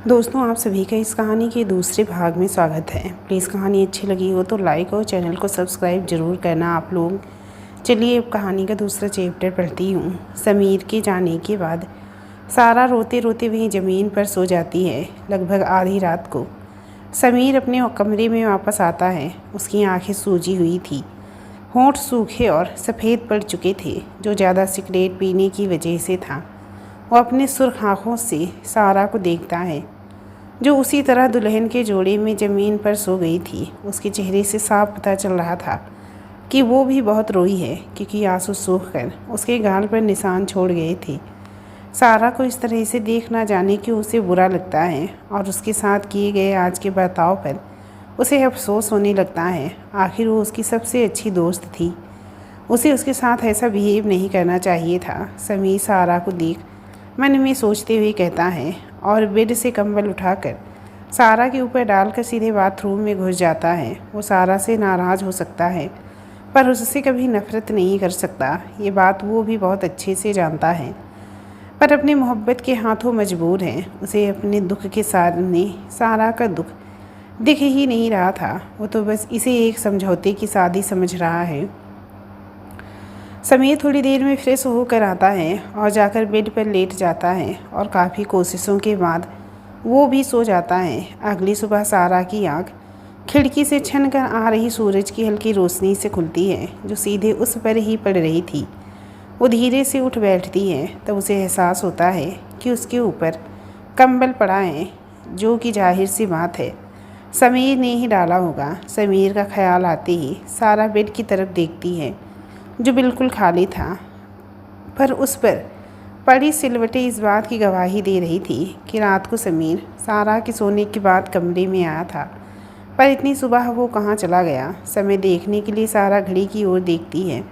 दोस्तों, आप सभी का इस कहानी के दूसरे भाग में स्वागत है। प्लीज़ कहानी अच्छी लगी हो तो लाइक और चैनल को सब्सक्राइब ज़रूर करना आप लोग। चलिए अब कहानी का दूसरा चैप्टर पढ़ती हूँ। समीर के जाने के बाद सारा रोते रोते वहीं ज़मीन पर सो जाती है। लगभग आधी रात को समीर अपने कमरे में वापस आता है। उसकी आंखें सूजी हुई थी, होंठ सूखे और सफ़ेद पड़ चुके थे, जो ज़्यादा सिगरेट पीने की वजह से था। वो अपने सुर्ख आँखों से सारा को देखता है, जो उसी तरह दुल्हन के जोड़े में ज़मीन पर सो गई थी। उसके चेहरे से साफ पता चल रहा था कि वो भी बहुत रोई है, क्योंकि आंसू सूख कर उसके गाल पर निशान छोड़ गए थे। सारा को इस तरह से देख ना जाने कि उसे बुरा लगता है, और उसके साथ किए गए आज के बर्ताव पर उसे अफसोस होने लगता है। आखिर वो उसकी सबसे अच्छी दोस्त थी। उसे उसके साथ ऐसा बिहेव नहीं करना चाहिए था। समीर सारा को देख मन में सोचते हुए कहता है, और बेड से कंबल उठाकर सारा के ऊपर डालकर सीधे बाथरूम में घुस जाता है। वो सारा से नाराज़ हो सकता है, पर उससे कभी नफ़रत नहीं कर सकता। ये बात वो भी बहुत अच्छे से जानता है, पर अपनी मोहब्बत के हाथों मजबूर है। उसे अपने दुख के सामने सारा का दुख दिख ही नहीं रहा था। वो तो बस इसे एक समझौते की शादी समझ रहा है। समीर थोड़ी देर में फ्रेश होकर आता है और जाकर बेड पर लेट जाता है, और काफ़ी कोशिशों के बाद वो भी सो जाता है। अगली सुबह सारा की आँख खिड़की से छन कर आ रही सूरज की हल्की रोशनी से खुलती है, जो सीधे उस पर ही पड़ रही थी। वो धीरे से उठ बैठती है, तब उसे एहसास होता है कि उसके ऊपर कंबल पड़ा है, जो कि जाहिर सी बात है समीर ने ही डाला होगा। समीर का ख्याल आते ही सारा बेड की तरफ देखती है, जो बिल्कुल खाली था, पर उस पर पड़ी सिलवटें इस बात की गवाही दे रही थी कि रात को समीर सारा के सोने के बाद कमरे में आया था। पर इतनी सुबह वो कहाँ चला गया? समय देखने के लिए सारा घड़ी की ओर देखती है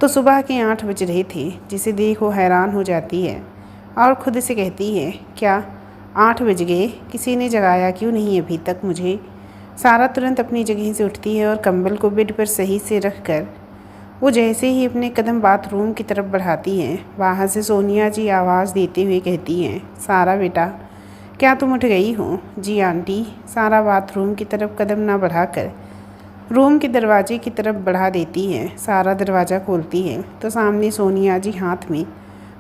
तो सुबह के 8 बज रहे थे, जिसे देख वो हैरान हो जाती है और ख़ुद से कहती है, क्या 8 बज गए? किसी ने जगाया क्यों नहीं अभी तक मुझे? सारा तुरंत अपनी जगह से उठती है और कंबल को बेड पर सही से रख कर वो जैसे ही अपने कदम बाथरूम की तरफ बढ़ाती हैं, बाहर से सोनिया जी आवाज़ देते हुए कहती हैं, सारा बेटा, क्या तुम उठ गई हो? जी आंटी। सारा बाथरूम की तरफ कदम ना बढ़ाकर रूम के दरवाजे की तरफ बढ़ा देती है। सारा दरवाज़ा खोलती है तो सामने सोनिया जी हाथ में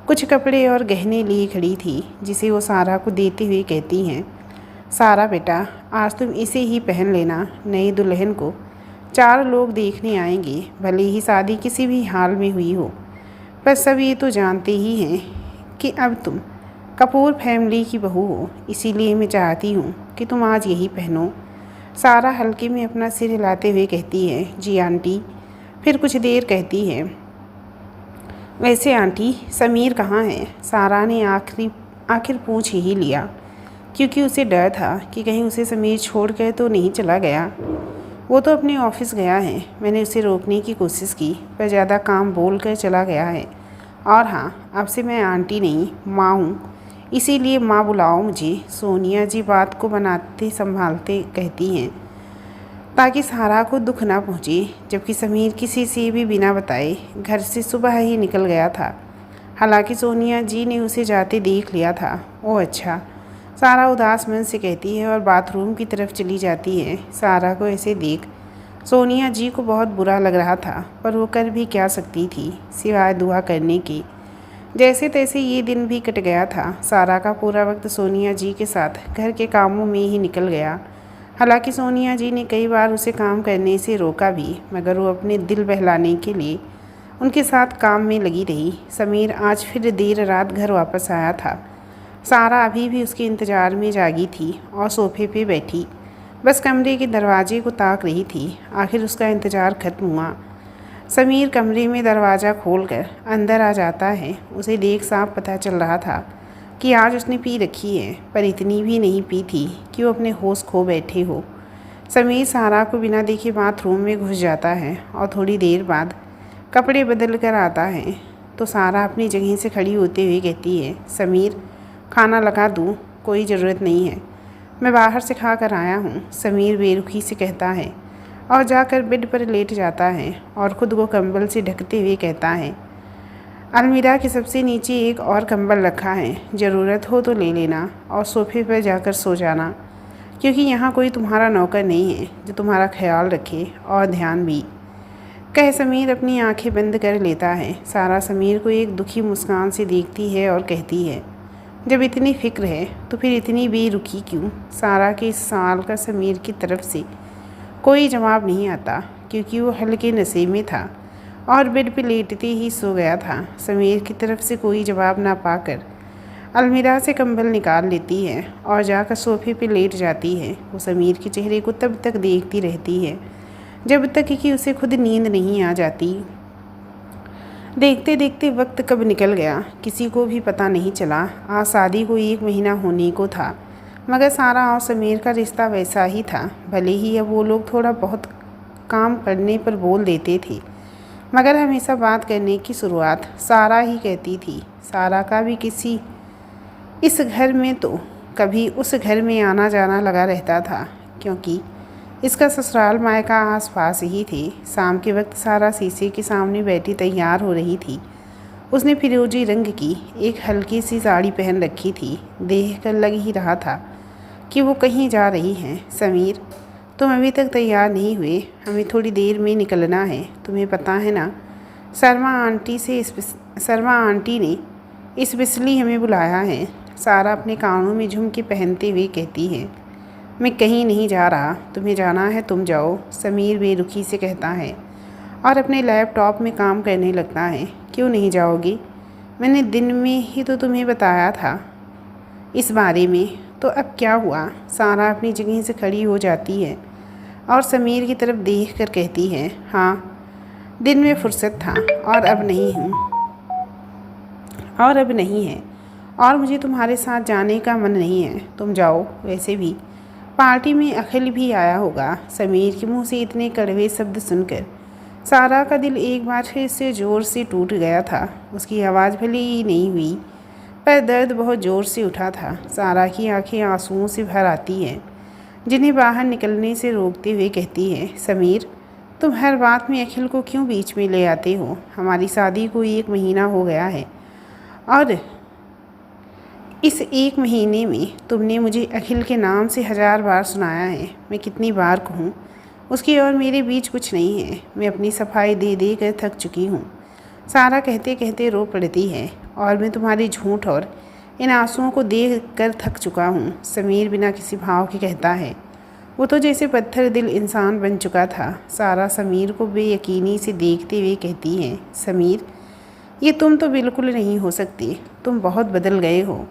कुछ कपड़े और गहने लिए खड़ी थी, जिसे वो सारा को देते हुए कहती हैं, सारा बेटा, आज तुम इसे ही पहन लेना। नई दुल्हन को 4 लोग देखने आएंगे, भले ही शादी किसी भी हाल में हुई हो। पर सब ये तो जानते ही हैं कि अब तुम कपूर फैमिली की बहू हो, इसीलिए मैं चाहती हूँ कि तुम आज यही पहनो। सारा हल्के में अपना सिर हिलाते हुए कहती है, जी आंटी। फिर कुछ देर कहती है, वैसे आंटी, समीर कहाँ है? सारा ने आखिर पूछ ही लिया, क्योंकि उसे डर था कि कहीं उसे समीर छोड़ कर तो नहीं चला गया। वो तो अपने ऑफिस गया है। मैंने उसे रोकने की कोशिश की, पर ज़्यादा काम बोल कर चला गया है। और हाँ, अब से मैं आंटी नहीं, माँ हूँ, इसीलिए माँ बुलाओ मुझे। सोनिया जी बात को बनाते संभालते कहती हैं, ताकि सारा को दुख ना पहुँचे। जबकि समीर किसी से भी बिना बताए घर से सुबह ही निकल गया था। हालांकि सोनिया जी ने उसे जाते देख लिया था। ओह अच्छा, सारा उदास मन से कहती है और बाथरूम की तरफ चली जाती है। सारा को ऐसे देख सोनिया जी को बहुत बुरा लग रहा था, पर वो कर भी क्या सकती थी सिवाय दुआ करने की। जैसे तैसे ये दिन भी कट गया था। सारा का पूरा वक्त सोनिया जी के साथ घर के कामों में ही निकल गया। हालांकि सोनिया जी ने कई बार उसे काम करने से रोका भी, मगर वो अपने दिल बहलाने के लिए उनके साथ काम में लगी रही। समीर आज फिर देर रात घर वापस आया था। सारा अभी भी उसके इंतज़ार में जागी थी और सोफे पे बैठी बस कमरे के दरवाजे को ताक रही थी। आखिर उसका इंतज़ार खत्म हुआ। समीर कमरे में दरवाज़ा खोलकर अंदर आ जाता है। उसे देख साफ पता चल रहा था कि आज उसने पी रखी है, पर इतनी भी नहीं पी थी कि वो अपने होश खो बैठे हो। समीर सारा को बिना देखे बाथरूम में घुस जाता है और थोड़ी देर बाद कपड़े बदल कर आता है तो सारा अपनी जगह से खड़ी होते हुए कहती है, समीर, खाना लगा दूँ? कोई ज़रूरत नहीं है, मैं बाहर से खा कर आया हूँ। समीर बेरुखी से कहता है और जाकर बेड पर लेट जाता है और ख़ुद को कंबल से ढकते हुए कहता है, अलमीरा के सबसे नीचे एक और कंबल रखा है, ज़रूरत हो तो ले लेना और सोफे पर जाकर सो जाना, क्योंकि यहाँ कोई तुम्हारा नौकर नहीं है जो तुम्हारा ख्याल रखे और ध्यान भी। कह समीर अपनी आंखें बंद कर लेता है। सारा समीर को एक दुखी मुस्कान से देखती है और कहती है, जब इतनी फिक्र है तो फिर इतनी बेरुखी क्यों? सारा के इस सवाल का समीर की तरफ से कोई जवाब नहीं आता, क्योंकि वो हल्के नशे में था और बेड पे लेटते ही सो गया था। समीर की तरफ से कोई जवाब ना पाकर अलमीरा से कंबल निकाल लेती है और जाकर सोफे पे लेट जाती है। वो समीर के चेहरे को तब तक देखती रहती है जब तक कि उसे खुद नींद नहीं आ जाती। देखते देखते वक्त कब निकल गया किसी को भी पता नहीं चला। आज शादी को 1 महीना होने को था, मगर सारा और समीर का रिश्ता वैसा ही था। भले ही अब वो लोग थोड़ा बहुत काम करने पर बोल देते थे, मगर हमेशा बात करने की शुरुआत सारा ही कहती थी। सारा का भी किसी इस घर में तो कभी उस घर में आना जाना लगा रहता था, क्योंकि इसका ससुराल मायका आस-पास ही थे। शाम के वक्त सारा शीशे के सामने बैठी तैयार हो रही थी। उसने फिरोजी रंग की एक हल्की सी साड़ी पहन रखी थी। देख कर लग ही रहा था कि वो कहीं जा रही हैं। समीर, तुम अभी तक तैयार नहीं हुए, हमें थोड़ी देर में निकलना है। तुम्हें पता है ना, शर्मा आंटी ने स्पेशली हमें बुलाया है। सारा अपने कानों में झुमके पहनते हुए कहती है, मैं कहीं नहीं जा रहा, तुम्हें जाना है तुम जाओ। समीर बेरुखी से कहता है और अपने लैपटॉप में काम करने लगता है। क्यों नहीं जाओगी? मैंने दिन में ही तो तुम्हें बताया था इस बारे में, तो अब क्या हुआ? सारा अपनी जगह से खड़ी हो जाती है और समीर की तरफ देख कर कहती है, हाँ, दिन में फुर्सत था और अब नहीं है, और मुझे तुम्हारे साथ जाने का मन नहीं है। तुम जाओ। वैसे भी पार्टी में अखिल भी आया होगा। समीर के मुंह से इतने कड़वे शब्द सुनकर सारा का दिल एक बार फिर से ज़ोर से टूट गया था। उसकी आवाज़ भले ही नहीं हुई, पर दर्द बहुत ज़ोर से उठा था। सारा की आंखें आंसुओं से भर आती हैं, जिन्हें बाहर निकलने से रोकते हुए कहती है, समीर, तुम हर बात में अखिल को क्यों बीच में ले आते हो? हमारी शादी को 1 महीना हो गया है और इस 1 महीने में तुमने मुझे अखिल के नाम से 1000 बार सुनाया है। मैं कितनी बार कहूँ, उसकी और मेरे बीच कुछ नहीं है। मैं अपनी सफाई दे दे कर थक चुकी हूँ। सारा कहते कहते रो पड़ती है, और मैं तुम्हारी झूठ और इन आंसुओं को देख कर थक चुका हूँ। समीर बिना किसी भाव के कहता है। वो तो जैसे पत्थर दिल इंसान बन चुका था। सारा समीर को बेयकीनी से देखते हुए कहती है, समीर, ये तुम तो बिल्कुल नहीं हो सकती, तुम बहुत बदल गए हो।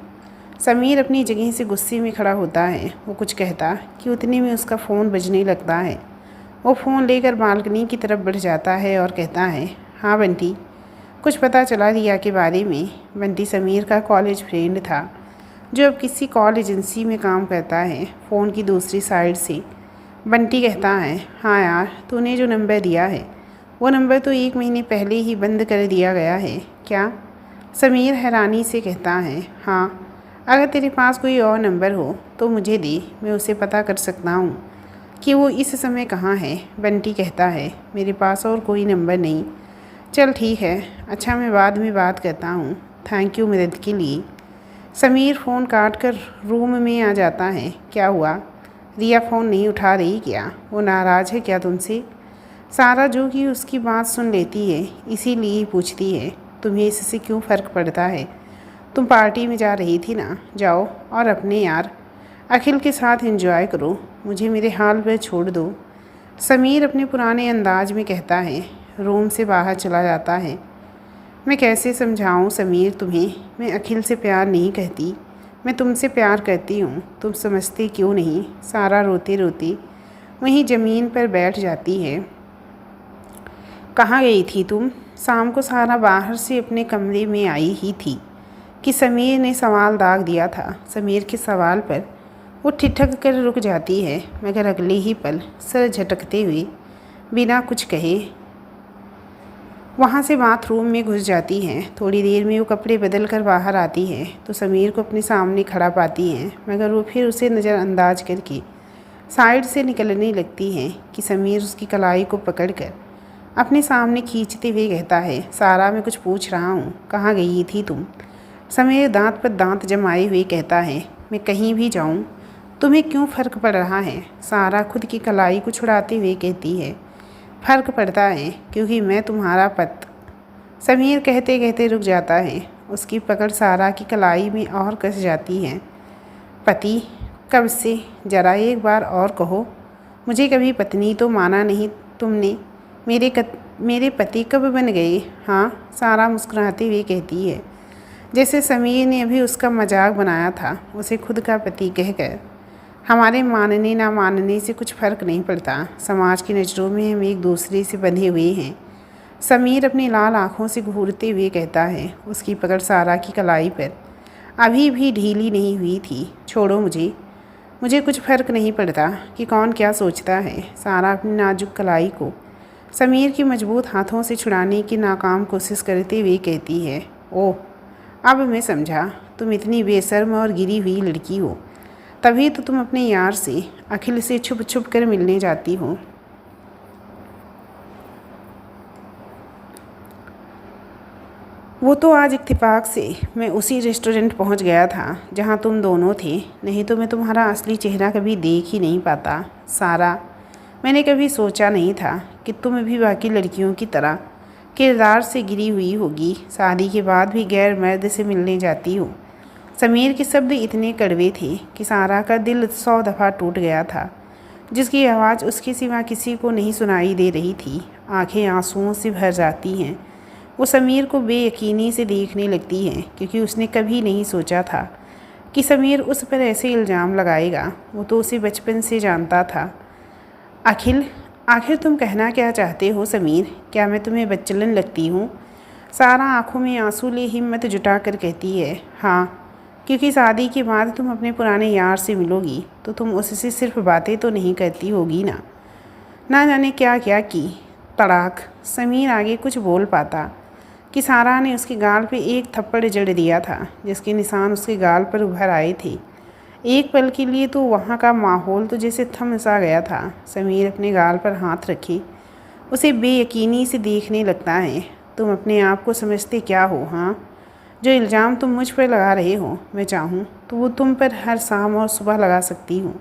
समीर अपनी जगह से गुस्से में खड़ा होता है। वो कुछ कहता कि उतने में उसका फ़ोन बजने लगता है। वो फ़ोन लेकर बालकनी की तरफ बढ़ जाता है और कहता है, हाँ बंटी, कुछ पता चला रिया के बारे में? बंटी समीर का कॉलेज फ्रेंड था, जो अब किसी कॉल एजेंसी में काम करता है। फ़ोन की दूसरी साइड से बंटी कहता है, हाँ यार, तूने जो नंबर दिया है वो नंबर तो 1 महीने पहले ही बंद कर दिया गया है क्या? समीर हैरानी से कहता है, हाँ, अगर तेरे पास कोई और नंबर हो तो मुझे दे, मैं उसे पता कर सकता हूँ कि वो इस समय कहाँ है। बंटी कहता है, मेरे पास और कोई नंबर नहीं। चल ठीक है, अच्छा, मैं बाद में बात करता हूँ, थैंक यू मदद के लिए। समीर फ़ोन काट कर रूम में आ जाता है। क्या हुआ, रिया फ़ोन नहीं उठा रही क्या? वो नाराज़ है क्या तुमसे? सारा जो कि उसकी बात सुन लेती है, इसीलिए पूछती है, तुम्हें इससे क्यों फ़र्क पड़ता है? तुम पार्टी में जा रही थी ना, जाओ और अपने यार अखिल के साथ एंजॉय करो, मुझे मेरे हाल पर छोड़ दो। समीर अपने पुराने अंदाज में कहता है। रूम से बाहर चला जाता है। मैं कैसे समझाऊं समीर तुम्हें, मैं अखिल से प्यार नहीं कहती, मैं तुमसे प्यार करती हूँ, तुम समझते क्यों नहीं? सारा रोते रोते वहीं ज़मीन पर बैठ जाती है। कहाँ गई थी तुम? शाम को सारा बाहर से अपने कमरे में आई ही थी कि समीर ने सवाल दाग दिया था। समीर के सवाल पर वो ठिठक कर रुक जाती है, मगर अगले ही पल सर झटकते हुए बिना कुछ कहे वहाँ से बाथरूम में घुस जाती हैं। थोड़ी देर में वो कपड़े बदल कर बाहर आती है तो समीर को अपने सामने खड़ा पाती हैं, मगर वो फिर उसे नज़रअंदाज करके साइड से निकलने लगती हैं कि समीर उसकी कलाई को पकड़कर अपने सामने खींचते हुए कहता है, सारा मैं कुछ पूछ रहा हूँ, कहाँ गई थी तुम? समीर दांत पर दांत जमाए हुए कहता है, मैं कहीं भी जाऊँ तुम्हें क्यों फ़र्क पड़ रहा है? सारा खुद की कलाई को छुड़ाते हुए कहती है, फ़र्क पड़ता है क्योंकि मैं तुम्हारा समीर कहते कहते रुक जाता है। उसकी पकड़ सारा की कलाई में और कस जाती है। पति? कब से? ज़रा एक बार और कहो। मुझे कभी पत्नी तो माना नहीं तुमने। मेरे पति कब बन गए? हाँ, सारा मुस्कुराते हुए कहती है, जैसे समीर ने अभी उसका मजाक बनाया था, उसे खुद का पति कहकर। हमारे मानने ना मानने से कुछ फ़र्क नहीं पड़ता। समाज की नज़रों में हम एक दूसरे से बंधे हुए हैं। समीर अपनी लाल आँखों से घूरते हुए कहता है। उसकी पकड़ सारा की कलाई पर अभी भी ढीली नहीं हुई थी। छोड़ो मुझे कुछ फ़र्क नहीं पड़ता कि कौन क्या सोचता है। सारा अपनी नाजुक कलाई को समीर की मजबूत हाथों से छुड़ाने की नाकाम कोशिश करते हुए कहती है, ओह, अब मैं समझा, तुम इतनी बेशर्म और गिरी हुई लड़की हो। तभी तो तुम अपने यार से, अखिल से छुप छुप कर मिलने जाती हो। वो तो आज इत्तेफाक से मैं उसी रेस्टोरेंट पहुंच गया था जहां तुम दोनों थे, नहीं तो मैं तुम्हारा असली चेहरा कभी देख ही नहीं पाता। सारा, मैंने कभी सोचा नहीं था कि तुम भी बाकी लड़कियों की तरह किरदार से गिरी हुई होगी। शादी के बाद भी गैर मर्द से मिलने जाती हो। समीर के शब्द इतने कड़वे थे कि सारा का दिल 100 दफ़ा टूट गया था, जिसकी आवाज़ उसके सिवा किसी को नहीं सुनाई दे रही थी। आंखें आंसुओं से भर जाती हैं। वो समीर को बेयकीनी से देखने लगती हैं, क्योंकि उसने कभी नहीं सोचा था कि समीर उस पर ऐसे इल्ज़ाम लगाएगा। वो तो उसे बचपन से जानता था। आखिर तुम कहना क्या चाहते हो समीर? क्या मैं तुम्हें बच्चलन लगती हूँ? सारा आंखों में आंसू ले हिम्मत जुटा कर कहती है, हाँ, क्योंकि शादी के बाद तुम अपने पुराने यार से मिलोगी तो तुम उससे सिर्फ बातें तो नहीं करती होगी ना जाने क्या क्या की। तड़ाक। समीर आगे कुछ बोल पाता कि सारा ने उसके गाल पे एक थप्पड़ जड़ दिया था, जिसके निशान उसके गाल पर उभर आए थे। एक पल के लिए तो वहाँ का माहौल तो जैसे थम सा गया था। समीर अपने गाल पर हाथ रखे उसे बेयकीनी से देखने लगता है। तुम अपने आप को समझते क्या हो? हाँ, जो इल्ज़ाम तुम मुझ पर लगा रहे हो, मैं चाहूँ तो वो तुम पर हर शाम और सुबह लगा सकती हूँ।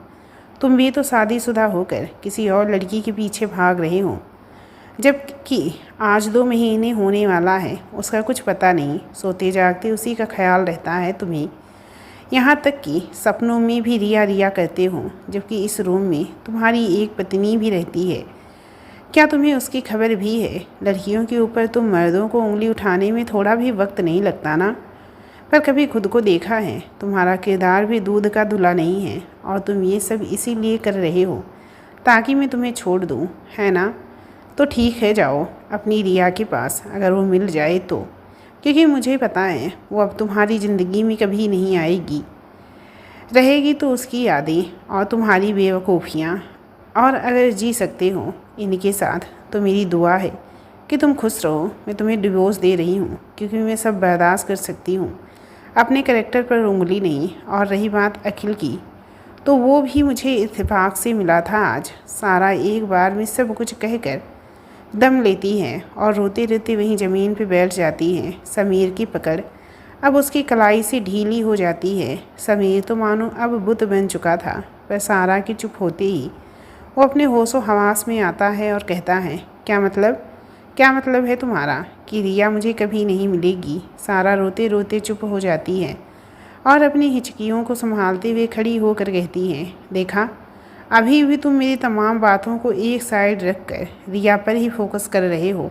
तुम भी तो शादीशुदा होकर किसी और लड़की के पीछे भाग रहे हो, जबकि आज 2 महीने होने वाला है। उसका कुछ पता नहीं, सोते जागते उसी का ख्याल रहता है तुम्हें। यहाँ तक कि सपनों में भी रिया करते हो, जबकि इस रूम में तुम्हारी एक पत्नी भी रहती है। क्या तुम्हें उसकी खबर भी है? लड़कियों के ऊपर तुम मर्दों को उंगली उठाने में थोड़ा भी वक्त नहीं लगता ना? पर कभी खुद को देखा है? तुम्हारा किरदार भी दूध का धुला नहीं है, और तुम ये सब इसीलिए कर रहे हो ताकि मैं तुम्हें छोड़ दूँ, है ना? तो ठीक है, जाओ अपनी रिया के पास, अगर वो मिल जाए तो, क्योंकि मुझे पता है वो अब तुम्हारी ज़िंदगी में कभी नहीं आएगी। रहेगी तो उसकी यादें और तुम्हारी बेवकूफ़ियाँ। और अगर जी सकते हो इनके साथ तो मेरी दुआ है कि तुम खुश रहो। मैं तुम्हें डिवोर्स दे रही हूँ, क्योंकि मैं सब बर्दाश्त कर सकती हूँ, अपने कैरेक्टर पर उंगली नहीं। और रही बात अखिल की, तो वो भी मुझे इत्तेफाक से मिला था आज। सारा एक बार में सब कुछ कहकर दम लेती है और रोते रोते वहीं ज़मीन पर बैठ जाती है। समीर की पकड़ अब उसकी कलाई से ढीली हो जाती है। समीर तो मानो अब बुत बन चुका था, पर सारा के चुप होते ही वो अपने होशो हवास में आता है और कहता है, क्या मतलब है तुम्हारा कि रिया मुझे कभी नहीं मिलेगी? सारा रोते रोते चुप हो जाती है और अपनी हिचकियों को संभालते हुए खड़ी होकर कहती है, देखा, अभी भी तुम मेरी तमाम बातों को एक साइड रख कर रिया पर ही फोकस कर रहे हो।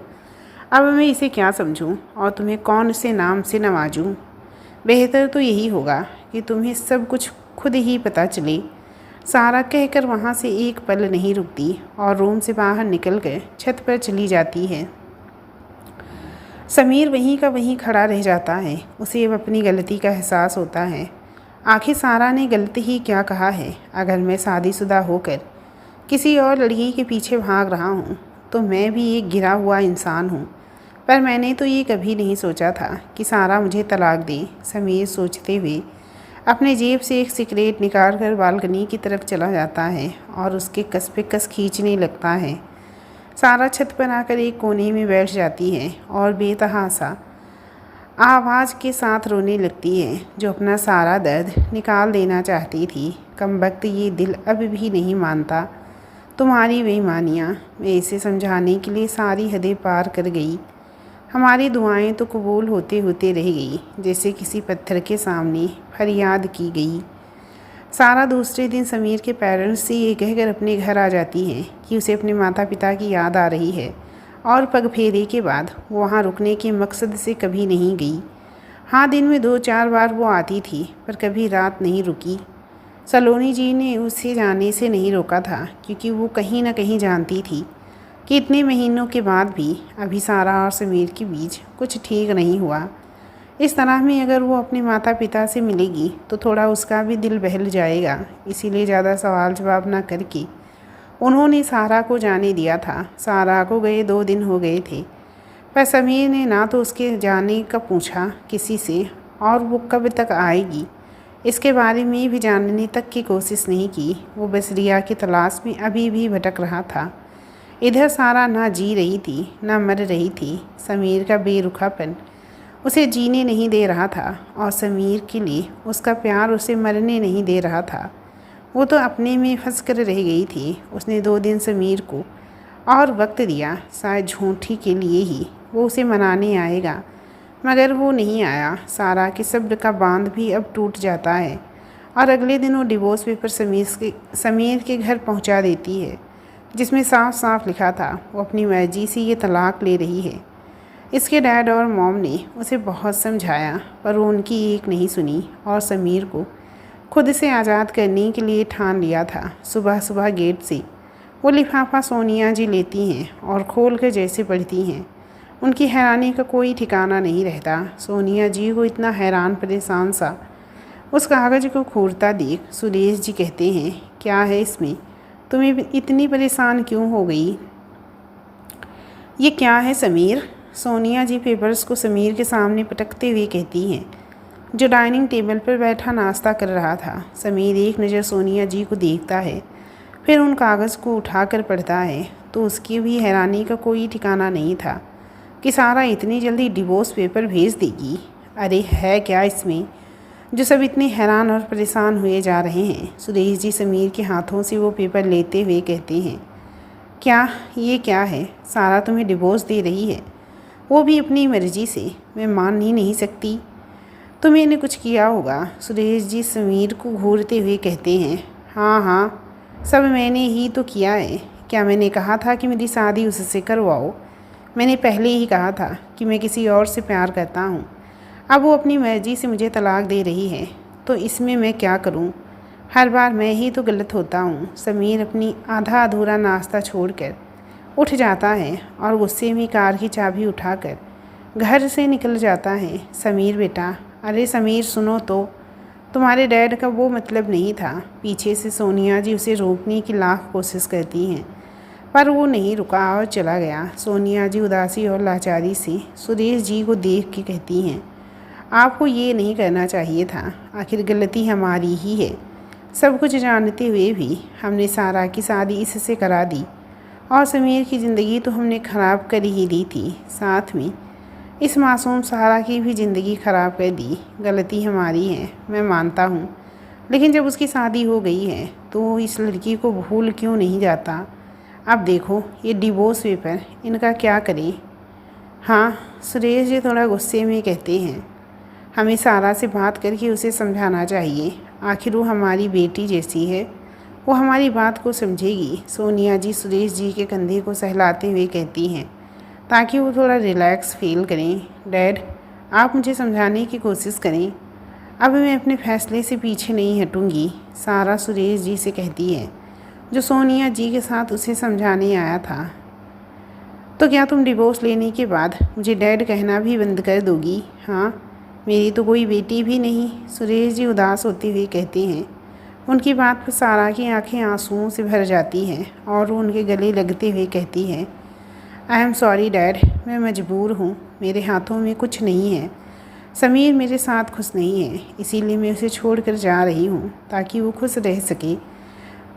अब मैं इसे क्या समझूं और तुम्हें कौन से नाम से नवाजूं? बेहतर तो यही होगा कि तुम्हें सब कुछ खुद ही पता चले। सारा कहकर वहाँ से एक पल नहीं रुकती और रूम से बाहर निकल कर छत पर चली जाती है। समीर वहीं का वहीं खड़ा रह जाता है। उसे अब अपनी गलती का एहसास होता है। आखिर सारा ने गलती ही क्या कहा है? अगर मैं शादीशुदा होकर किसी और लड़की के पीछे भाग रहा हूँ तो मैं भी एक गिरा हुआ इंसान हूँ। पर मैंने तो ये कभी नहीं सोचा था कि सारा मुझे तलाक दे। समीर सोचते हुए अपने जेब से एक सिगरेट निकाल कर बालकनी की तरफ चला जाता है और उसके कस पे कस खींचने लगता है। सारा छत पर आकर एक कोने में बैठ जाती है और बेतहासा आवाज़ के साथ रोने लगती है, जो अपना सारा दर्द निकाल देना चाहती थी। कमबख्त ये दिल अब भी नहीं मानता तुम्हारी बेईमानियाँ। मैं इसे समझाने के लिए सारी हदें पार कर गई। हमारी दुआएं तो कबूल होते होते रह गई, जैसे किसी पत्थर के सामने फरियाद की गई। सारा दूसरे दिन समीर के पेरेंट्स से ये कहकर अपने घर आ जाती है कि उसे अपने माता पिता की याद आ रही है, और पग फेरे के बाद वो वहाँ रुकने के मकसद से कभी नहीं गई। हाँ, दिन में 2-4 बार वो आती थी, पर कभी रात नहीं रुकी। सलोनी जी ने उसे जाने से नहीं रोका था, क्योंकि वो कहीं ना कहीं जानती थी कि इतने महीनों के बाद भी अभी सारा और समीर के बीच कुछ ठीक नहीं हुआ। इस तरह में अगर वो अपने माता पिता से मिलेगी तो थोड़ा उसका भी दिल बहल जाएगा। इसीलिए ज़्यादा सवाल जवाब ना करके उन्होंने सारा को जाने दिया था। सारा को गए 2 दिन हो गए थे, पर समीर ने ना तो उसके जाने का पूछा किसी से, और वो कब तक आएगी इसके बारे में भी जानने तक की कोशिश नहीं की। वो बस रिया की तलाश में अभी भी भटक रहा था। इधर सारा ना जी रही थी ना मर रही थी। समीर का बेरुखापन उसे जीने नहीं दे रहा था, और समीर के लिए उसका प्यार उसे मरने नहीं दे रहा था। वो तो अपने में फंस कर रह गई थी। उसने 2 दिन समीर को और वक्त दिया, शायद झूठी के लिए ही वो उसे मनाने आएगा, मगर वो नहीं आया। सारा के सब्र का बांध भी अब टूट जाता है, और अगले दिन वो डिवोर्स पेपर समीर के घर पहुंचा देती है, जिसमें साफ साफ लिखा था वो अपनी मर्जी से ये तलाक ले रही है। इसके डैड और मॉम ने उसे बहुत समझाया, पर वो उनकी एक नहीं सुनी, और समीर को खुद से आज़ाद करने के लिए ठान लिया था। सुबह सुबह गेट से वो लिफाफा सोनिया जी लेती हैं और खोल कर जैसे पढ़ती हैं। उनकी हैरानी का कोई ठिकाना नहीं रहता। सोनिया जी को इतना हैरान परेशान सा उस कागज़ को खोलता देख सुरेश जी कहते हैं, क्या है इसमें, तुम्हें इतनी परेशान क्यों हो गई? ये क्या है समीर? सोनिया जी पेपर्स को समीर के सामने पटकते हुए कहती हैं, जो डाइनिंग टेबल पर बैठा नाश्ता कर रहा था। समीर एक नज़र सोनिया जी को देखता है, फिर उन कागज़ को उठाकर पढ़ता है, तो उसकी भी हैरानी का कोई ठिकाना नहीं था कि सारा इतनी जल्दी डिवोर्स पेपर भेज देगी। अरे है क्या इसमें, जो सब इतने हैरान और परेशान हुए जा रहे हैं? सुरेश जी समीर के हाथों से वो पेपर लेते हुए कहते हैं, क्या ये क्या है? सारा तुम्हें डिवोर्स दे रही है, वो भी अपनी मर्जी से। मैं मान ही नहीं सकती। तुमने कुछ किया होगा। सुरेश जी समीर को घूरते हुए कहते हैं, हाँ हाँ, सब मैंने ही तो किया है। क्या मैंने कहा था कि मेरी शादी उससे करवाओ? मैंने पहले ही कहा था कि मैं किसी और से प्यार करता हूँ। अब वो अपनी मर्जी से मुझे तलाक दे रही है, तो इसमें मैं क्या करूँ? हर बार मैं ही तो गलत होता हूँ। समीर अपनी आधा अधूरा नाश्ता छोड़कर उठ जाता है और गुस्से में कार की चाबी उठाकर घर से निकल जाता है। समीर बेटा, अरे समीर सुनो तो, तुम्हारे डैड का वो मतलब नहीं था। पीछे से सोनिया जी उसे रोकने की लाख कोशिश करती हैं, पर वो नहीं रुका और चला गया। सोनिया जी उदासी और लाचारी से सुरेश जी को देख के कहती हैं, आपको ये नहीं करना चाहिए था। आखिर गलती हमारी ही है। सब कुछ जानते हुए भी हमने सारा की शादी इससे करा दी, और समीर की ज़िंदगी तो हमने ख़राब कर ही दी थी, साथ में इस मासूम सारा की भी ज़िंदगी ख़राब कर दी। गलती हमारी है, मैं मानता हूँ, लेकिन जब उसकी शादी हो गई है तो इस लड़की को भूल क्यों नहीं जाता? अब देखो ये डिवोर्स पेपर, इनका क्या करें? हाँ, सुरेश जी थोड़ा गुस्से में कहते हैं, हमें सारा से बात करके उसे समझाना चाहिए। आखिर वो हमारी बेटी जैसी है, वो हमारी बात को समझेगी। सोनिया जी सुरेश जी के कंधे को सहलाते हुए कहती हैं, ताकि वो थोड़ा रिलैक्स फील करें। डैड, आप मुझे समझाने की कोशिश करें। अब मैं अपने फैसले से पीछे नहीं हटूंगी, सारा सुरेश जी से कहती है, जो सोनिया जी के साथ उसे समझाने आया था। तो क्या तुम डिवोर्स लेने के बाद मुझे डैड कहना भी बंद कर दोगी? हाँ, मेरी तो कोई बेटी भी नहीं, सुरेश जी उदास होते हुए कहते हैं। उनकी बात पर सारा की आंखें आंसुओं से भर जाती हैं, और वो उनके गले लगते हुए कहती है, आई एम सॉरी डैड, मैं मजबूर हूँ, मेरे हाथों में कुछ नहीं है। समीर मेरे साथ खुश नहीं है, इसीलिए मैं उसे छोड़कर जा रही हूँ, ताकि वो खुश रह सके।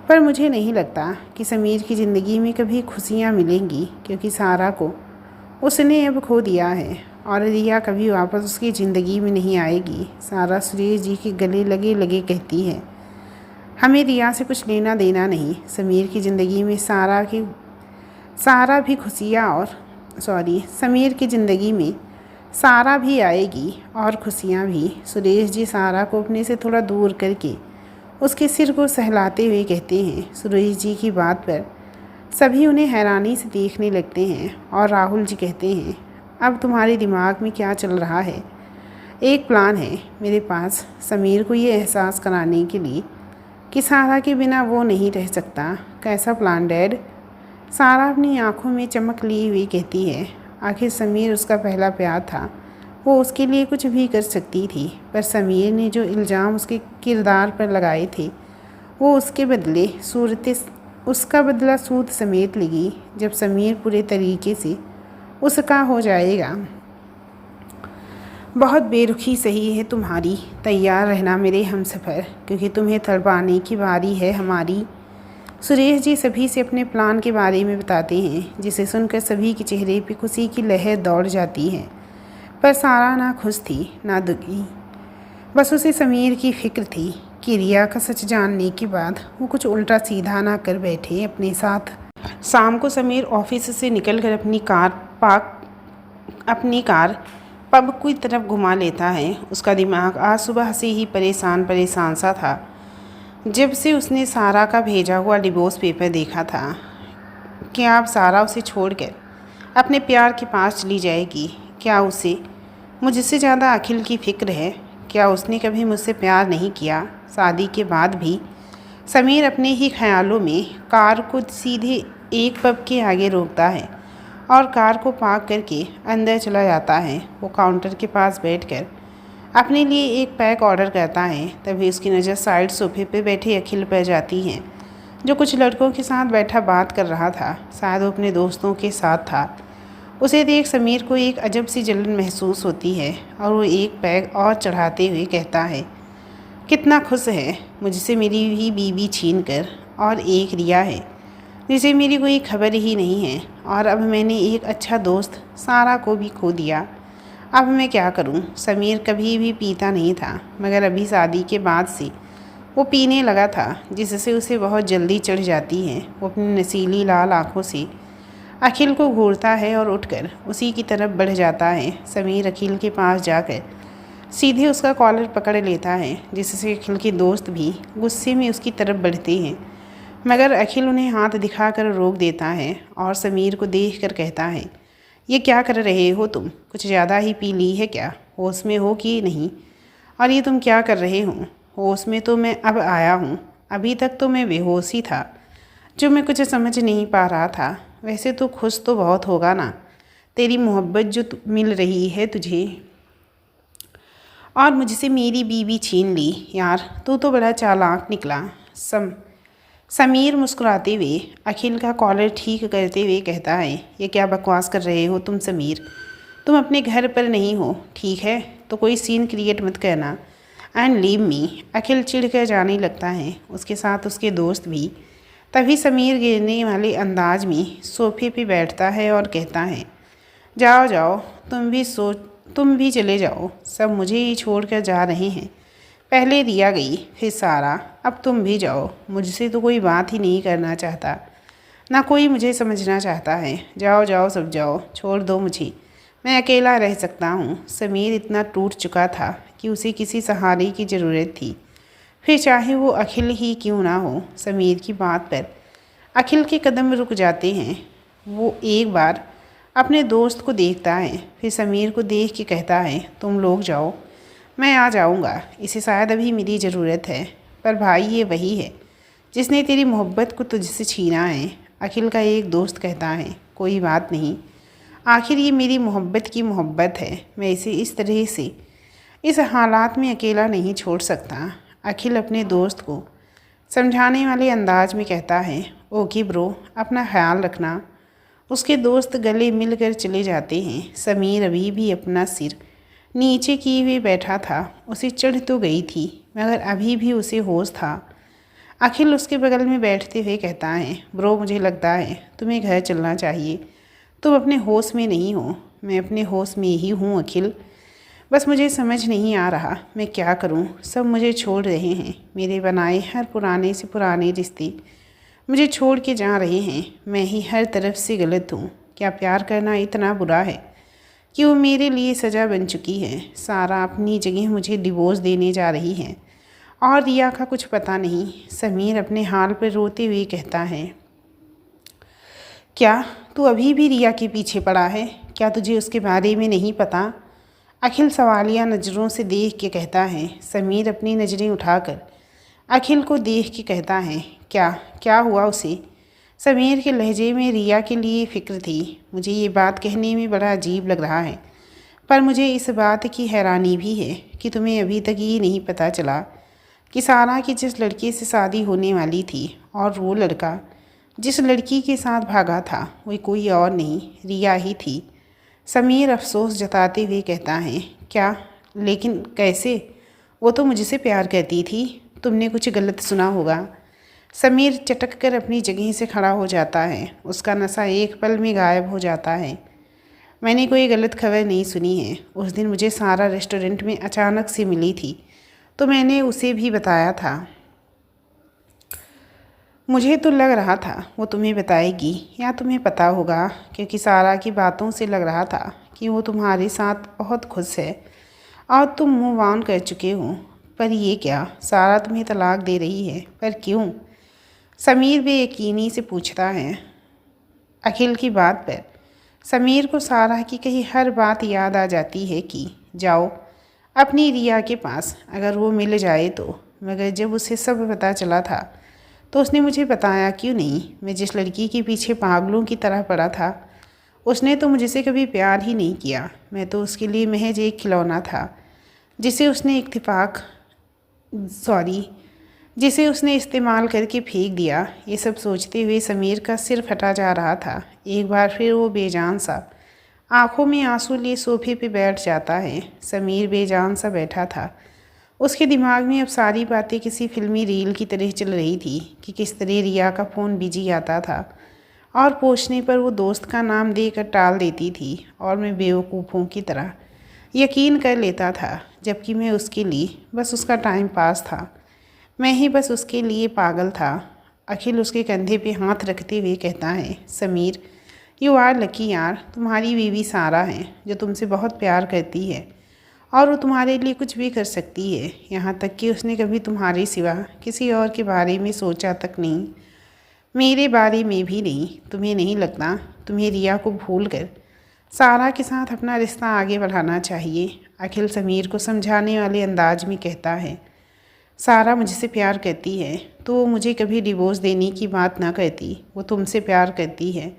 पर मुझे नहीं लगता कि समीर की ज़िंदगी में कभी खुशियाँ मिलेंगी, क्योंकि सारा को उसने अब खो दिया है और रिया कभी वापस उसकी ज़िंदगी में नहीं आएगी। सारा सुरेश जी के गले लगे लगे कहती है, हमें रिया से कुछ लेना देना नहीं। समीर की ज़िंदगी में सारा भी खुशियाँ और समीर की ज़िंदगी में सारा भी आएगी और खुशियाँ भी। सुरेश जी सारा को अपने से थोड़ा दूर करके उसके सिर को सहलाते हुए कहते हैं। सुरेश जी की बात पर सभी उन्हें हैरानी से देखने लगते हैं और राहुल जी कहते हैं, अब तुम्हारे दिमाग में क्या चल रहा है? एक प्लान है मेरे पास, समीर को ये एहसास कराने के लिए कि सारा के बिना वो नहीं रह सकता। कैसा प्लान डैड? सारा अपनी आंखों में चमक ली हुई कहती है, आखिर समीर उसका पहला प्यार था, वो उसके लिए कुछ भी कर सकती थी, पर समीर ने जो इल्ज़ाम उसके किरदार पर लगाए थे वो उसका बदला सूद समेत लेगी। जब समीर पूरे तरीके से उसका हो जाएगा। बहुत बेरुखी सही है तुम्हारी, तैयार रहना मेरे हमसफ़र, क्योंकि तुम्हें तड़पाने की बारी है हमारी। सुरेश जी सभी से अपने प्लान के बारे में बताते हैं, जिसे सुनकर सभी के चेहरे पर खुशी की लहर दौड़ जाती है। पर सारा ना खुश थी ना दुखी, बस उसे समीर की फ़िक्र थी कि रिया का सच जानने के बाद वो कुछ उल्टा सीधा ना कर बैठे अपने साथ। शाम को समीर ऑफिस से निकलकर अपनी कार पब की तरफ घुमा लेता है। उसका दिमाग आज सुबह से ही परेशान सा था, जब से उसने सारा का भेजा हुआ डिवोर्स पेपर देखा था। क्या अब सारा उसे छोड़कर अपने प्यार के पास चली जाएगी? क्या उसे मुझसे ज़्यादा अखिल की फ़िक्र है? क्या उसने कभी मुझसे प्यार नहीं किया? शादी के बाद भी समीर अपने ही ख्यालों में कार को सीधे एक पब के आगे रोकता है और कार को पार्क करके अंदर चला जाता है। वो काउंटर के पास बैठकर अपने लिए एक पैक ऑर्डर करता है। तभी उसकी नज़र साइड सोफे पे बैठे अखिल पर जाती है, जो कुछ लड़कों के साथ बैठा बात कर रहा था। शायद वो अपने दोस्तों के साथ था। उसे देख समीर को एक अजब सी जलन महसूस होती है और वो एक पैक और चढ़ाते हुए कहता है, कितना खुश है मुझसे मेरी ही बीवी छीन कर, और एक रिया है जिसे मेरी कोई खबर ही नहीं है, और अब मैंने एक अच्छा दोस्त सारा को भी खो दिया। अब मैं क्या करूं? समीर कभी भी पीता नहीं था, मगर अभी शादी के बाद से वो पीने लगा था, जिससे उसे बहुत जल्दी चढ़ जाती है। वो अपनी नसीली लाल आँखों से अखिल को घूरता है और उठकर उसी की तरफ बढ़ जाता है। समीर अखिल के पास जाकर सीधे उसका कॉलर पकड़ लेता है, जिससे अखिल के दोस्त भी गुस्से में उसकी तरफ बढ़ते हैं, मगर अखिल उन्हें हाथ दिखाकर रोक देता है और समीर को देखकर कहता है, ये क्या कर रहे हो तुम? कुछ ज़्यादा ही पी ली है क्या? होश में हो कि नहीं? और ये तुम क्या कर रहे हो? होश में तो मैं अब आया हूँ, अभी तक तो मैं बेहोश ही था, जो मैं कुछ समझ नहीं पा रहा था। वैसे तो खुश तो बहुत होगा ना, तेरी मोहब्बत जो मिल रही है तुझे, और मुझसे मेरी बीवी छीन ली। यार तू तो बड़ा चालाक निकला। समीर मुस्कुराते हुए अखिल का कॉलर ठीक करते हुए कहता है, ये क्या बकवास कर रहे हो तुम समीर? तुम अपने घर पर नहीं हो, ठीक है? तो कोई सीन क्रिएट मत करना एंड लीव मी। अखिल चिढ़ कर जाने लगता है, उसके साथ उसके दोस्त भी। तभी समीर गिरने वाले अंदाज में सोफे पे बैठता है और कहता है, जाओ जाओ, तुम भी चले जाओ, सब मुझे ही छोड़कर जा रहे हैं। पहले रिया गई, फिर सारा, अब तुम भी जाओ। मुझसे तो कोई बात ही नहीं करना चाहता, ना कोई मुझे समझना चाहता है। जाओ जाओ सब जाओ, छोड़ दो मुझे, मैं अकेला रह सकता हूँ। समीर इतना टूट चुका था कि उसे किसी सहारे की ज़रूरत थी, फिर चाहे वो अखिल ही क्यों ना हो। समीर की बात पर अखिल के कदम रुक जाते हैं। वो एक बार अपने दोस्त को देखता है, फिर समीर को देख के कहता है, तुम लोग जाओ, मैं आ जाऊंगा। इसे शायद अभी मेरी ज़रूरत है, पर भाई ये वही है जिसने तेरी मोहब्बत को तुझसे छीना है। अखिल का एक दोस्त कहता है, कोई बात नहीं, आखिर ये मेरी मोहब्बत की मोहब्बत है, मैं इसे इस तरह से इस हालात में अकेला नहीं छोड़ सकता। अखिल अपने दोस्त को समझाने वाले अंदाज में कहता है, ओके ब्रो, अपना ख्याल रखना। उसके दोस्त गले मिलकर चले जाते हैं। समीर अभी भी अपना सिर नीचे किए हुए बैठा था। उसे चढ़ तो गई थी, मगर अभी भी उसे होश था। अखिल उसके बगल में बैठते हुए कहता है, ब्रो मुझे लगता है तुम्हें घर चलना चाहिए। तुम अपने होश में नहीं हो। मैं अपने होश में ही हूँ अखिल। बस मुझे समझ नहीं आ रहा मैं क्या करूँ। सब मुझे छोड़ रहे हैं। मेरे बनाए हर पुराने से पुराने रिश्ते मुझे छोड़ के जा रहे हैं। मैं ही हर तरफ से गलत हूँ। क्या प्यार करना इतना बुरा है कि वो मेरे लिए सज़ा बन चुकी है। सारा अपनी जगह मुझे डिवोर्स देने जा रही है और रिया का कुछ पता नहीं। समीर अपने हाल पर रोते हुए कहता है, क्या तू अभी भी रिया के पीछे पड़ा है? क्या तुझे उसके बारे में नहीं पता? अखिल सवालिया नज़रों से देख के कहता है। समीर अपनी नज़रें उठाकर अखिल को देख के कहता है, क्या क्या हुआ उसे? समीर के लहजे में रिया के लिए फ़िक्र थी। मुझे ये बात कहने में बड़ा अजीब लग रहा है, पर मुझे इस बात की हैरानी भी है कि तुम्हें अभी तक ये नहीं पता चला कि सारा की जिस लड़के से शादी होने वाली थी और वो लड़का जिस लड़की के साथ भागा था वो कोई और नहीं, रिया ही थी। समीर अफसोस जताते हुए कहता है, क्या? लेकिन कैसे? वो तो मुझसे प्यार करती थी। तुमने कुछ गलत सुना होगा। समीर चटक कर अपनी जगह से खड़ा हो जाता है। उसका नशा एक पल में गायब हो जाता है। मैंने कोई गलत खबर नहीं सुनी है। उस दिन मुझे सारा रेस्टोरेंट में अचानक से मिली थी तो मैंने उसे भी बताया था। मुझे तो लग रहा था वो तुम्हें बताएगी या तुम्हें पता होगा, क्योंकि सारा की बातों से लग रहा था कि वो तुम्हारे साथ बहुत खुश है और तुम मूव ऑन कर चुके हो। पर ये क्या, सारा तुम्हें तलाक दे रही है? पर क्यों? समीर बेयकीनी से पूछता है। अखिल की बात पर समीर को सारा की कही हर बात याद आ जाती है कि जाओ अपनी रिया के पास, अगर वो मिल जाए तो। मगर जब उसे सब पता चला था तो उसने मुझे बताया क्यों नहीं? मैं जिस लड़की के पीछे पागलों की तरह पड़ा था उसने तो मुझसे कभी प्यार ही नहीं किया। मैं तो उसके लिए महज एक खिलौना था जिसे उसने जिसे उसने इस्तेमाल करके फेंक दिया। ये सब सोचते हुए समीर का सिर फटा जा रहा था। एक बार फिर वो बेजान सा आंखों में आंसू लिए सोफे पे बैठ जाता है। समीर बेजान सा बैठा था। उसके दिमाग में अब सारी बातें किसी फिल्मी रील की तरह चल रही थी कि किस तरह रिया का फ़ोन बिजी आता था और पूछने पर वो दोस्त का नाम देकर टाल देती थी और मैं बेवकूफ़ों की तरह यकीन कर लेता था, जबकि मैं उसके लिए बस उसका टाइम पास था। मैं ही बस उसके लिए पागल था। अखिल उसके कंधे पे हाथ रखते हुए कहता है, समीर यू आर लकी यार। तुम्हारी बीवी सारा है जो तुमसे बहुत प्यार करती है और वो तुम्हारे लिए कुछ भी कर सकती है। यहाँ तक कि उसने कभी तुम्हारे सिवा किसी और के बारे में सोचा तक नहीं, मेरे बारे में भी नहीं। तुम्हें नहीं लगता तुम्हें रिया को भूल कर सारा के साथ अपना रिश्ता आगे बढ़ाना चाहिए? अखिल समीर को समझाने वाले अंदाज में कहता है, सारा मुझसे प्यार करती है तो वो मुझे कभी डिवोर्स देने की बात ना कहती। वो तुमसे प्यार करती है।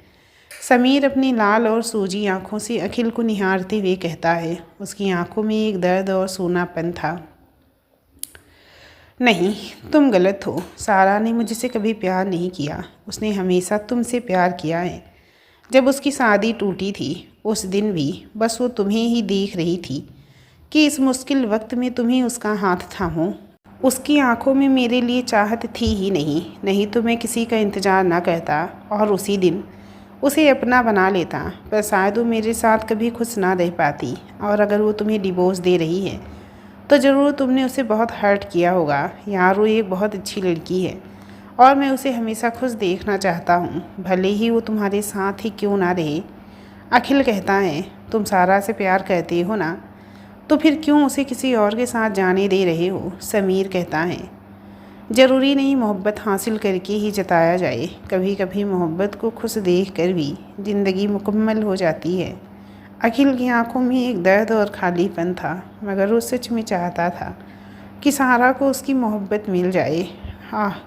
समीर अपनी लाल और सूजी आंखों से अखिल को निहारते हुए कहता है। उसकी आंखों में एक दर्द और सूनापन था। नहीं, तुम गलत हो। सारा ने मुझसे कभी प्यार नहीं किया। उसने हमेशा तुमसे प्यार किया है। जब उसकी शादी टूटी थी उस दिन भी बस वो तुम्हें ही देख रही थी कि इस मुश्किल वक्त में तुम्हें उसका हाथ थामो। उसकी आंखों में मेरे लिए चाहत थी ही नहीं तो मैं किसी का इंतज़ार ना करता और उसी दिन उसे अपना बना लेता। पर शायद वो मेरे साथ कभी खुश ना रह पाती। और अगर वो तुम्हें डिवोर्स दे रही है तो ज़रूर तुमने उसे बहुत हर्ट किया होगा। यार वो एक बहुत अच्छी लड़की है और मैं उसे हमेशा खुश देखना चाहता हूँ, भले ही वो तुम्हारे साथ ही क्यों ना रहे। अखिल कहता है, तुम सारा से प्यार करते हो ना, तो फिर क्यों उसे किसी और के साथ जाने दे रहे हो? समीर कहता है, ज़रूरी नहीं मोहब्बत हासिल करके ही जताया जाए। कभी कभी मोहब्बत को खुश देख कर भी ज़िंदगी मुकम्मल हो जाती है। अखिल की आंखों में एक दर्द और खालीपन था, मगर वो सच में चाहता था कि सारा को उसकी मोहब्बत मिल जाए। हाँ,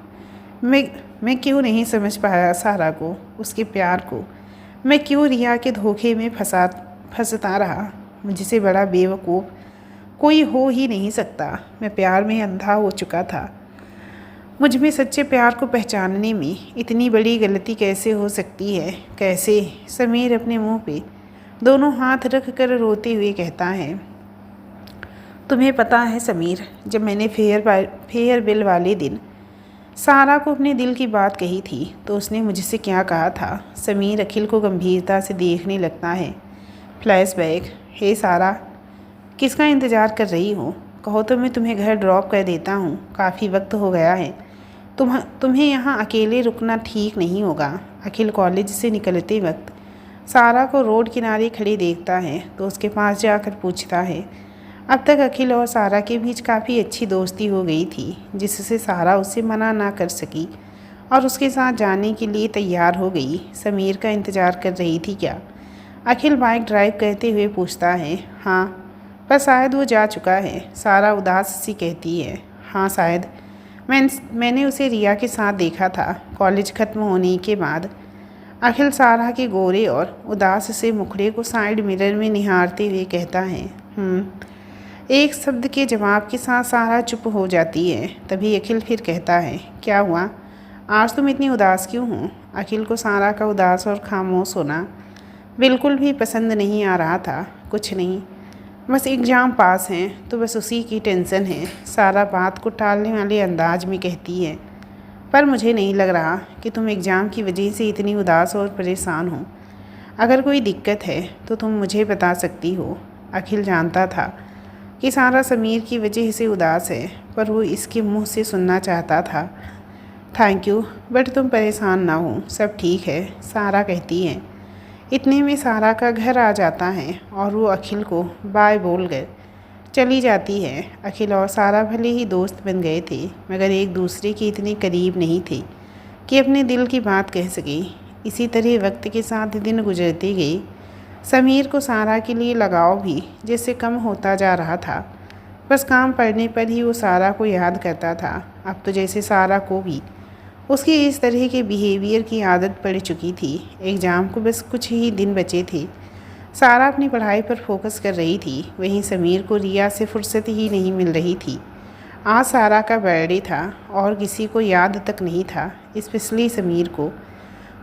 मैं क्यों नहीं समझ पाया सारा को, उसके प्यार को। मैं क्यों रिया के धोखे में फंसता रहा। मुझसे बड़ा बेवकूफ़ कोई हो ही नहीं सकता। मैं प्यार में अंधा हो चुका था। मुझ में सच्चे प्यार को पहचानने में इतनी बड़ी गलती कैसे हो सकती है? कैसे? समीर अपने मुंह पे दोनों हाथ रख कर रोते हुए कहता है, तुम्हें पता है समीर, जब मैंने फेयर बिल वाले दिन सारा को अपने दिल की बात कही थी तो उसने मुझसे क्या कहा था। समीर अखिल को गंभीरता से देखने लगता है। फ्लैशबैक। हे सारा, किसका इंतज़ार कर रही हो? कहो तो मैं तुम्हें घर ड्रॉप कर देता हूँ। काफ़ी वक्त हो गया है। तुम्हें यहाँ अकेले रुकना ठीक नहीं होगा। अखिल कॉलेज से निकलते वक्त सारा को रोड किनारे खड़ी देखता है तो उसके पास जाकर पूछता है। अब तक अखिल और सारा के बीच काफ़ी अच्छी दोस्ती हो गई थी, जिससे सारा उसे मना ना कर सकी और उसके साथ जाने के लिए तैयार हो गई। समीर का इंतज़ार कर रही थी क्या? अखिल बाइक ड्राइव करते हुए पूछता है। हाँ, पर शायद वो जा चुका है। सारा उदास सी कहती है। हाँ शायद। मैंने उसे रिया के साथ देखा था कॉलेज ख़त्म होने के बाद। अखिल सारा के गोरे और उदास से मुखड़े को साइड मिरर में निहारते हुए कहता है। एक शब्द के जवाब के साथ सारा चुप हो जाती है। तभी अखिल फिर कहता है। क्या हुआ? आज तुम इतनी उदास क्यों हो? अखिल को सारा का उदास और खामोश होना बिल्कुल भी पसंद नहीं आ रहा था। कुछ नहीं, बस एग्ज़ाम पास हैं तो बस उसी की टेंशन है। सारा बात को टालने वाले अंदाज में कहती है। पर मुझे नहीं लग रहा कि तुम एग्ज़ाम की वजह से इतनी उदास और परेशान हो। अगर कोई दिक्कत है तो तुम मुझे बता सकती हो। अखिल जानता था कि सारा समीर की वजह से उदास है, पर वो इसके मुंह से सुनना चाहता था। थैंक यू, बट तुम परेशान ना हो, सब ठीक है, सारा कहती है। इतने में सारा का घर आ जाता है और वो अखिल को बाय बोल कर चली जाती है। अखिल और सारा भले ही दोस्त बन गए थे, मगर एक दूसरे के इतने करीब नहीं थे कि अपने दिल की बात कह सके। इसी तरह वक्त के साथ दिन गुजरते गए। समीर को सारा के लिए लगाव भी जैसे कम होता जा रहा था। बस काम पड़ने पर ही वो सारा को याद करता था। अब तो जैसे सारा को भी उसकी इस तरह के बिहेवियर की आदत पड़ चुकी थी। एग्ज़ाम को बस कुछ ही दिन बचे थे। सारा अपनी पढ़ाई पर फोकस कर रही थी, वहीं समीर को रिया से फुर्सत ही नहीं मिल रही थी। आज सारा का बर्थडे था और किसी को याद तक नहीं था, स्पेशली समीर को।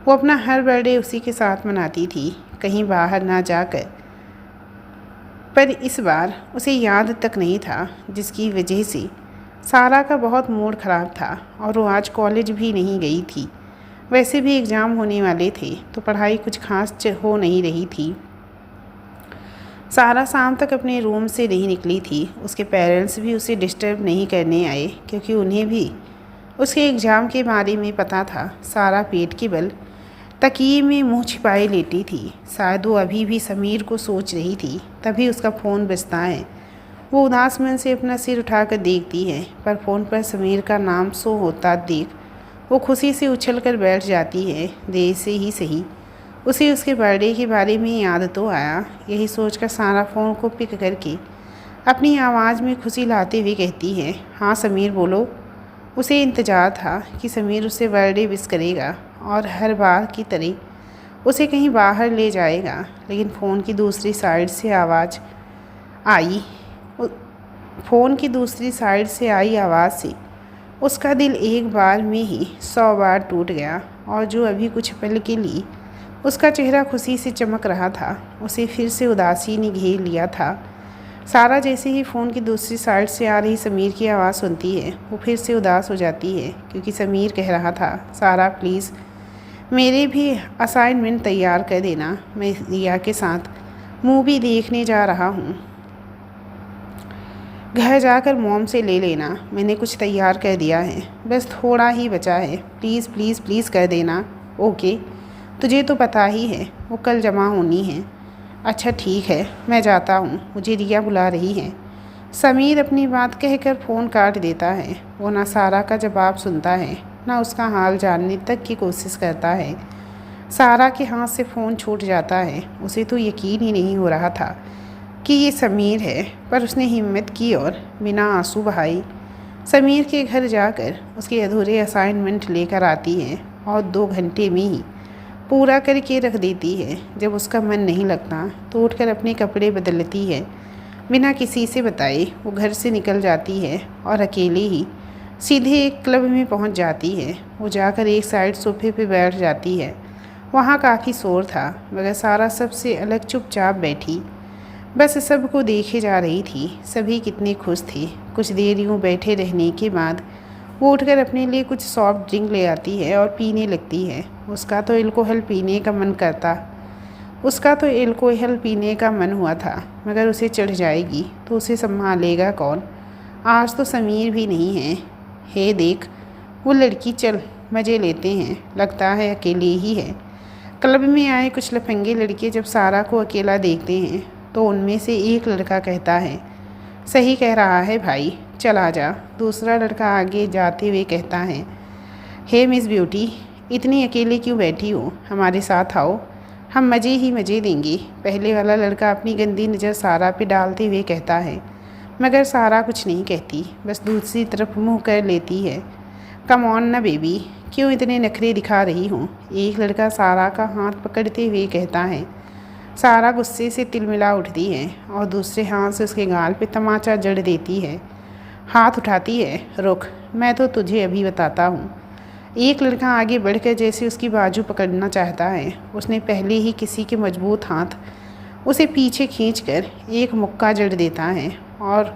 वो अपना हर बर्थडे उसी के साथ मनाती थी, कहीं बाहर ना जाकर। पर इस बार उसे याद तक नहीं था, जिसकी वजह से सारा का बहुत मूड ख़राब था और वो आज कॉलेज भी नहीं गई थी। वैसे भी एग्ज़ाम होने वाले थे तो पढ़ाई कुछ खास हो नहीं रही थी। सारा शाम तक अपने रूम से नहीं निकली थी। उसके पेरेंट्स भी उसे डिस्टर्ब नहीं करने आए, क्योंकि उन्हें भी उसके एग्ज़ाम के बारे में पता था। सारा पेट के बल तकिए में मुंह छिपाए लेटी थी। शायद वो अभी भी समीर को सोच रही थी। तभी उसका फ़ोन बजता है। वो उदास मन से अपना सिर उठाकर देखती है, पर फ़ोन पर समीर का नाम शो होता देख वो खुशी से उछलकर बैठ जाती है। देर से ही सही, उसे उसके बर्थडे के बारे में याद तो आया। यही सोचकर सारा फ़ोन को पिक करके अपनी आवाज़ में खुशी लाते हुए कहती है। हाँ समीर बोलो। उसे इंतज़ार था कि समीर उसे बर्थडे विश करेगा और हर बार की तरह उसे कहीं बाहर ले जाएगा, लेकिन फ़ोन की दूसरी साइड से आई आवाज़ से उसका दिल एक बार में ही 100 बार टूट गया। और जो अभी कुछ पल के लिए उसका चेहरा खुशी से चमक रहा था, उसे फिर से उदासी ने घेर लिया था। सारा जैसे ही फ़ोन की दूसरी साइड से आ रही समीर की आवाज़ सुनती है, वो फिर से उदास हो जाती है, क्योंकि समीर कह रहा था, सारा प्लीज़ मेरे भी असाइनमेंट तैयार कर देना, मैं रिया के साथ मूवी देखने जा रहा हूँ। घर जाकर मॉम से ले लेना, मैंने कुछ तैयार कर दिया है, बस थोड़ा ही बचा है, प्लीज़ प्लीज़ प्लीज़ कर देना। ओके, तुझे तो पता ही है वो कल जमा होनी है। अच्छा ठीक है, मैं जाता हूँ, मुझे रिया बुला रही है। समीर अपनी बात कहकर फ़ोन काट देता है। वो ना सारा का जवाब सुनता है, ना उसका हाल जानने तक की कोशिश करता है। सारा के हाथ से फ़ोन छूट जाता है। उसे तो यकीन ही नहीं हो रहा था कि ये समीर है, पर उसने हिम्मत की और बिना आंसू बहाए समीर के घर जाकर उसके अधूरे असाइनमेंट लेकर आती है और 2 घंटे में ही पूरा करके रख देती है। जब उसका मन नहीं लगता तो उठकर अपने कपड़े बदलती है। बिना किसी से बताए वो घर से निकल जाती है और अकेले ही सीधे एक क्लब में पहुंच जाती है। वो जाकर एक साइड सोफे पे बैठ जाती है। वहाँ काफ़ी शोर था, मगर सारा सबसे अलग चुपचाप बैठी बस सबको देखे जा रही थी। सभी कितने खुश थे। कुछ देर यूँ बैठे रहने के बाद वो उठकर अपने लिए कुछ सॉफ्ट ड्रिंक ले आती है और पीने लगती है। उसका तो अल्कोहल पीने का मन हुआ था, मगर उसे चढ़ जाएगी तो उसे संभालेगा कौन। आज तो समीर भी नहीं है। हे देख वो लड़की, चल मज़े लेते हैं। लगता है अकेले ही है। क्लब में आए कुछ लफंगे लड़के जब सारा को अकेला देखते हैं तो उनमें से एक लड़का कहता है, सही कह रहा है भाई, चल आ जा। दूसरा लड़का आगे जाते हुए कहता है, हे मिस ब्यूटी, इतनी अकेले क्यों बैठी हो, हमारे साथ आओ, हम मज़े ही मज़े देंगे। पहले वाला लड़का अपनी गंदी नज़र सारा पे डालते हुए कहता है, मगर सारा कुछ नहीं कहती, बस दूसरी तरफ मुँह कर लेती है। कम ऑन ना बेबी, क्यों इतने नखरे दिखा रही हूँ। एक लड़का सारा का हाथ पकड़ते हुए कहता है। सारा गुस्से से तिलमिला उठती है और दूसरे हाथ से उसके गाल पे तमाचा जड़ देती है। हाथ उठाती है, रुक, मैं तो तुझे अभी बताता हूँ। एक लड़का आगे बढ़कर जैसे उसकी बाजू पकड़ना चाहता है, उसने पहले ही किसी के मजबूत हाथ उसे पीछे खींचकर एक मुक्का जड़ देता है और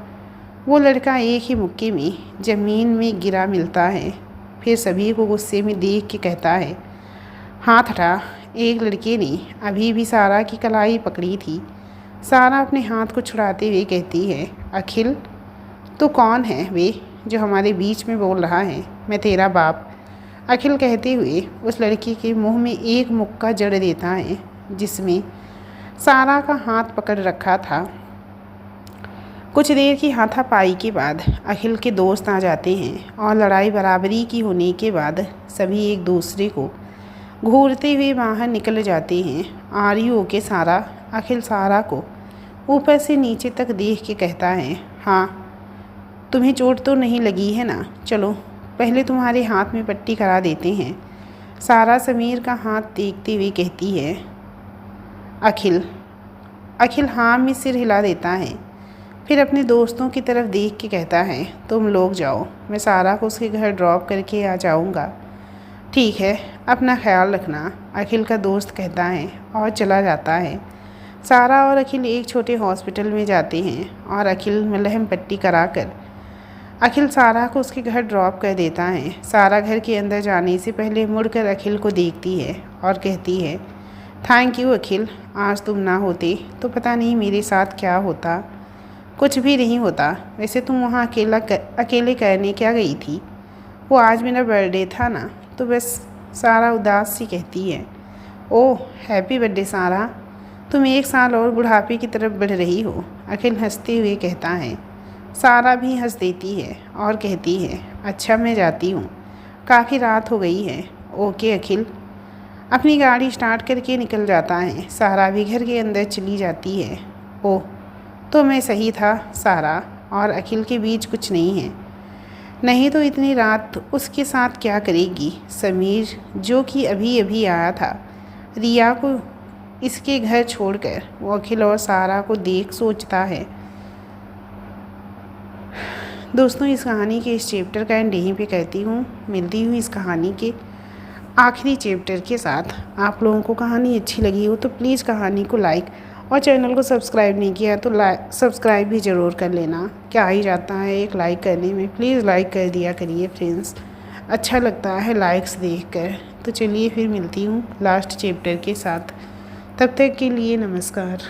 वो लड़का एक ही मुक्के में ज़मीन में गिरा मिलता है। फिर सभी को गुस्से में देख के कहता है, हाथ हटा। एक लड़के ने अभी भी सारा की कलाई पकड़ी थी। सारा अपने हाथ को छुड़ाते हुए कहती है, अखिल, तो कौन है वे जो हमारे बीच में बोल रहा है। मैं तेरा बाप। अखिल कहते हुए उस लड़की के मुंह में एक मुक्का जड़ देता है जिसमें सारा का हाथ पकड़ रखा था। कुछ देर की हाथापाई के बाद अखिल के दोस्त आ जाते हैं और लड़ाई बराबरी की होने के बाद सभी एक दूसरे को घूरते हुए बाहर निकल जाते हैं। आर्यू के सारा अखिल सारा को ऊपर से नीचे तक देख के कहता है, हाँ तुम्हें चोट तो नहीं लगी है ना, चलो पहले तुम्हारे हाथ में पट्टी करा देते हैं। सारा समीर का हाथ देखते हुए कहती है, अखिल हाँ में सिर हिला देता है। फिर अपने दोस्तों की तरफ देख के कहता है, तुम लोग जाओ, मैं सारा को उसके घर ड्रॉप करके आ जाऊंगा। ठीक है, अपना ख्याल रखना, अखिल का दोस्त कहता है और चला जाता है। सारा और अखिल एक छोटे हॉस्पिटल में जाते हैं और अखिल मलहम पट्टी कराकर अखिल सारा को उसके घर ड्रॉप कर देता है। सारा घर के अंदर जाने से पहले मुड़कर अखिल को देखती है और कहती है, थैंक यू अखिल, आज तुम ना होते तो पता नहीं मेरे साथ क्या होता। कुछ भी नहीं होता। वैसे तुम वहाँ अकेले करने क्या गई थी। वो आज मेरा बर्थडे था ना, तो बस। सारा उदास सी कहती है, ओह हैप्पी बर्थडे सारा, तुम 1 साल और बुढ़ापे की तरफ बढ़ रही हो। अखिल हंसते हुए कहता है। सारा भी हंस देती है और कहती है, अच्छा मैं जाती हूँ, काफ़ी रात हो गई है। ओके अखिल अपनी गाड़ी स्टार्ट करके निकल जाता है। सारा भी घर के अंदर चली जाती है। ओह तो मैं सही था, सारा और अखिल के बीच कुछ नहीं है। नहीं तो इतनी रात उसके साथ क्या करेगी। समीर जो कि अभी अभी आया था, रिया को इसके घर छोड़कर वो अखिल और सारा को देख सोचता है। दोस्तों, इस कहानी के इस चैप्टर का एंड यहीं पे करती हूँ। मिलती हूँ इस कहानी के आखिरी चैप्टर के साथ। आप लोगों को कहानी अच्छी लगी हो तो प्लीज़ कहानी को लाइक और चैनल को सब्सक्राइब नहीं किया तो सब्सक्राइब भी ज़रूर कर लेना। क्या ही जाता है एक लाइक करने में, प्लीज़ लाइक कर दिया करिए फ्रेंड्स, अच्छा लगता है लाइक्स देखकर। तो चलिए फिर मिलती हूँ लास्ट चैप्टर के साथ। तब तक के लिए नमस्कार।